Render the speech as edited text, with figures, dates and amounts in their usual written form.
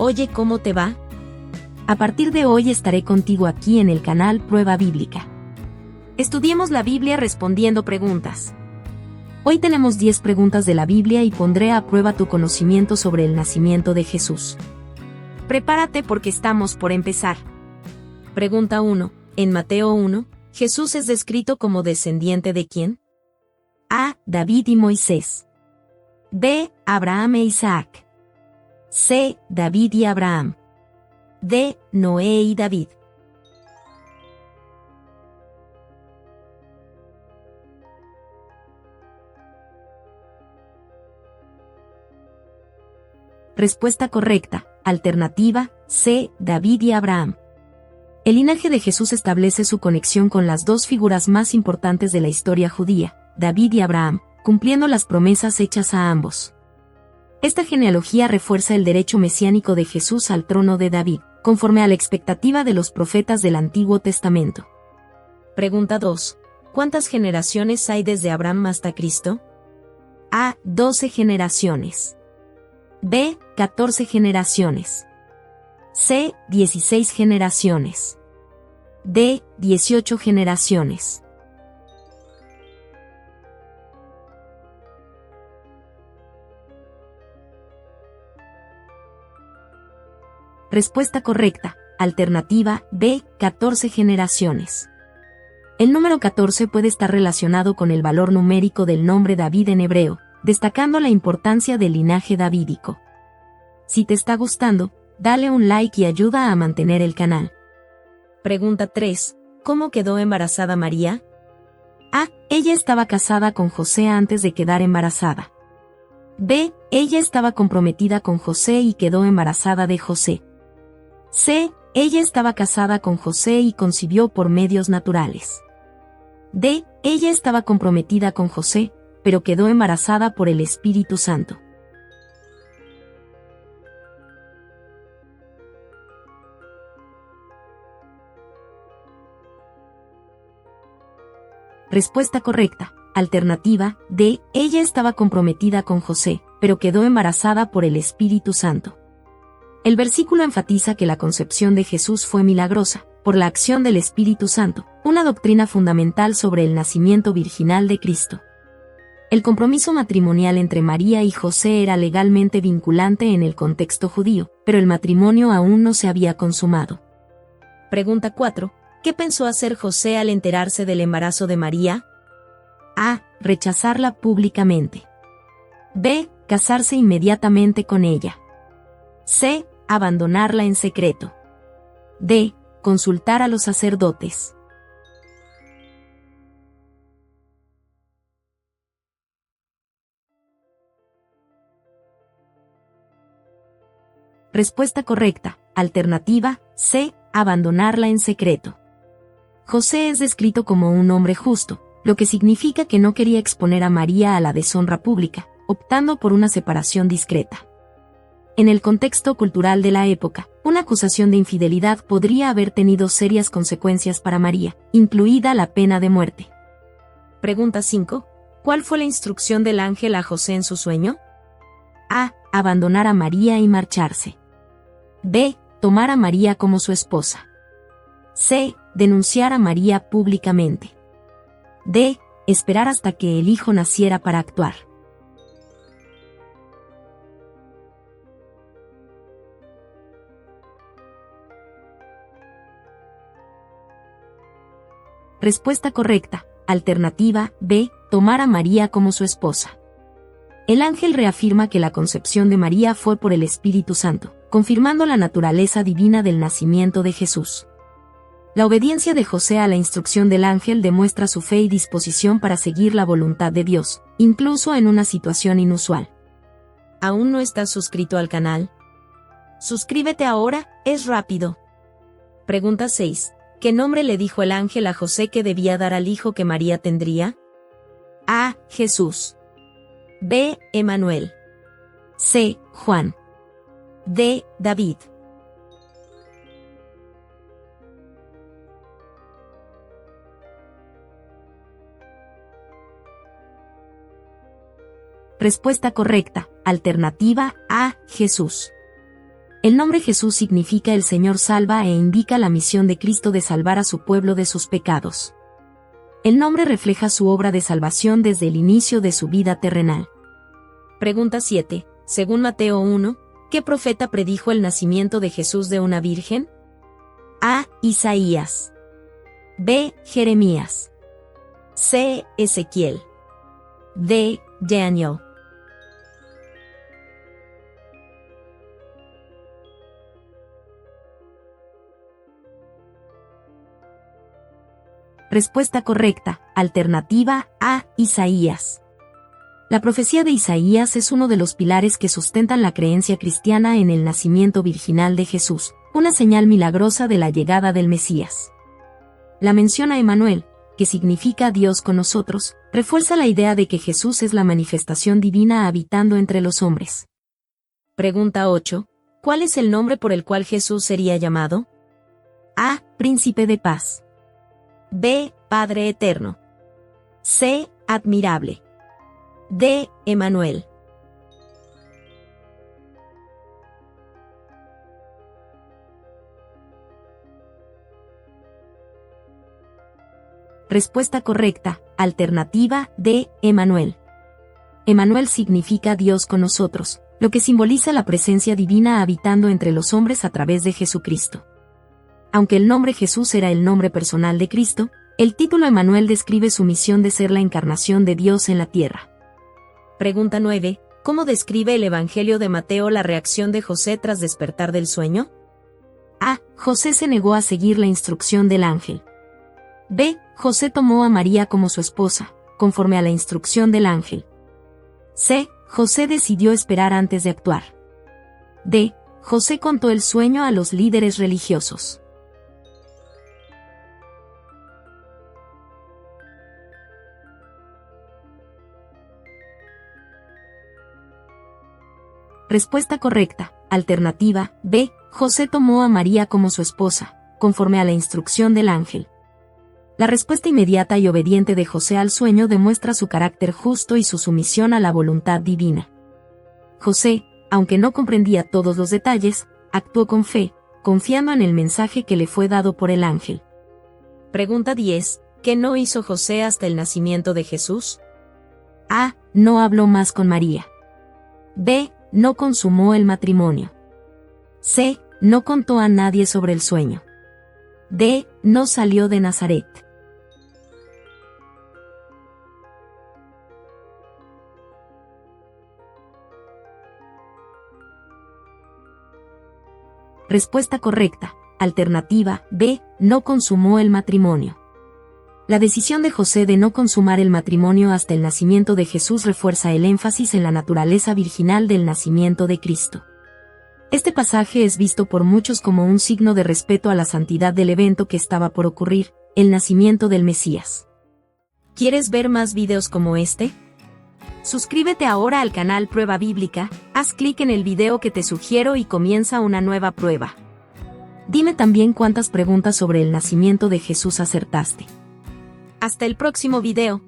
Oye, ¿cómo te va? A partir de hoy estaré contigo aquí en el canal Prueba Bíblica. Estudiemos la Biblia respondiendo preguntas. Hoy tenemos 10 preguntas de la Biblia y pondré a prueba tu conocimiento sobre el nacimiento de Jesús. Prepárate porque estamos por empezar. Pregunta 1. En Mateo 1, ¿Jesús es descrito como descendiente de quién? A. David y Moisés. B. Abraham e Isaac. C. David y Abraham. D. Noé y David. Respuesta correcta. Alternativa, C. David y Abraham. El linaje de Jesús establece su conexión con las dos figuras más importantes de la historia judía, David y Abraham, cumpliendo las promesas hechas a ambos. Esta genealogía refuerza el derecho mesiánico de Jesús al trono de David, conforme a la expectativa de los profetas del Antiguo Testamento. Pregunta 2. ¿Cuántas generaciones hay desde Abraham hasta Cristo? A. 12 generaciones. B. 14 generaciones. C. 16 generaciones. D. 18 generaciones. Respuesta correcta. Alternativa B. 14 generaciones. El número 14 puede estar relacionado con el valor numérico del nombre David en hebreo, destacando la importancia del linaje davídico. Si te está gustando, dale un like y ayuda a mantener el canal. Pregunta 3. ¿Cómo quedó embarazada María? A. Ella estaba casada con José antes de quedar embarazada. B. Ella estaba comprometida con José y quedó embarazada de José. C. Ella estaba casada con José y concibió por medios naturales. D. Ella estaba comprometida con José, pero quedó embarazada por el Espíritu Santo. Respuesta correcta. Alternativa D. Ella estaba comprometida con José, pero quedó embarazada por el Espíritu Santo. El versículo enfatiza que la concepción de Jesús fue milagrosa, por la acción del Espíritu Santo, una doctrina fundamental sobre el nacimiento virginal de Cristo. El compromiso matrimonial entre María y José era legalmente vinculante en el contexto judío, pero el matrimonio aún no se había consumado. Pregunta 4. ¿Qué pensó hacer José al enterarse del embarazo de María? A. Rechazarla públicamente. B. Casarse inmediatamente con ella. C. Abandonarla en secreto. D. Consultar a los sacerdotes. Respuesta correcta. Alternativa C. Abandonarla en secreto. José es descrito como un hombre justo, lo que significa que no quería exponer a María a la deshonra pública, optando por una separación discreta. En el contexto cultural de la época, una acusación de infidelidad podría haber tenido serias consecuencias para María, incluida la pena de muerte. Pregunta 5. ¿Cuál fue la instrucción del ángel a José en su sueño? A. Abandonar a María y marcharse. B. Tomar a María como su esposa. C. Denunciar a María públicamente. D. Esperar hasta que el hijo naciera para actuar. Respuesta correcta. Alternativa B. Tomar a María como su esposa. El ángel reafirma que la concepción de María fue por el Espíritu Santo, confirmando la naturaleza divina del nacimiento de Jesús. La obediencia de José a la instrucción del ángel demuestra su fe y disposición para seguir la voluntad de Dios, incluso en una situación inusual. ¿Aún no estás suscrito al canal? Suscríbete ahora, es rápido. Pregunta 6. ¿Qué nombre le dijo el ángel a José que debía dar al hijo que María tendría? A. Jesús. B. Emanuel. C. Juan. D. David. Respuesta correcta. Alternativa A. Jesús. El nombre Jesús significa el Señor salva e indica la misión de Cristo de salvar a su pueblo de sus pecados. El nombre refleja su obra de salvación desde el inicio de su vida terrenal. Pregunta 7. Según Mateo 1, ¿qué profeta predijo el nacimiento de Jesús de una virgen? A. Isaías. B. Jeremías. C. Ezequiel. D. Daniel. Respuesta correcta, alternativa A. Isaías. La profecía de Isaías es uno de los pilares que sustentan la creencia cristiana en el nacimiento virginal de Jesús, una señal milagrosa de la llegada del Mesías. La mención a Emmanuel, que significa Dios con nosotros, refuerza la idea de que Jesús es la manifestación divina habitando entre los hombres. Pregunta 8. ¿Cuál es el nombre por el cual Jesús sería llamado? A. Príncipe de paz. B. Padre eterno. C. Admirable. D. Emmanuel. Respuesta correcta, alternativa D. Emmanuel. Emmanuel significa Dios con nosotros, lo que simboliza la presencia divina habitando entre los hombres a través de Jesucristo. Aunque el nombre Jesús era el nombre personal de Cristo, el título Emmanuel describe su misión de ser la encarnación de Dios en la tierra. Pregunta 9. ¿Cómo describe el Evangelio de Mateo la reacción de José tras despertar del sueño? A. José se negó a seguir la instrucción del ángel. B. José tomó a María como su esposa, conforme a la instrucción del ángel. C. José decidió esperar antes de actuar. D. José contó el sueño a los líderes religiosos. Respuesta correcta, alternativa B. José tomó a María como su esposa, conforme a la instrucción del ángel. La respuesta inmediata y obediente de José al sueño demuestra su carácter justo y su sumisión a la voluntad divina. José, aunque no comprendía todos los detalles, actuó con fe, confiando en el mensaje que le fue dado por el ángel. Pregunta 10. ¿Qué no hizo José hasta el nacimiento de Jesús? A. No habló más con María. B. No consumó el matrimonio. C. No contó a nadie sobre el sueño. D. No salió de Nazaret. Respuesta correcta, alternativa B. No consumó el matrimonio. La decisión de José de no consumar el matrimonio hasta el nacimiento de Jesús refuerza el énfasis en la naturaleza virginal del nacimiento de Cristo. Este pasaje es visto por muchos como un signo de respeto a la santidad del evento que estaba por ocurrir, el nacimiento del Mesías. ¿Quieres ver más videos como este? Suscríbete ahora al canal Prueba Bíblica, haz clic en el video que te sugiero y comienza una nueva prueba. Dime también cuántas preguntas sobre el nacimiento de Jesús acertaste. Hasta el próximo video.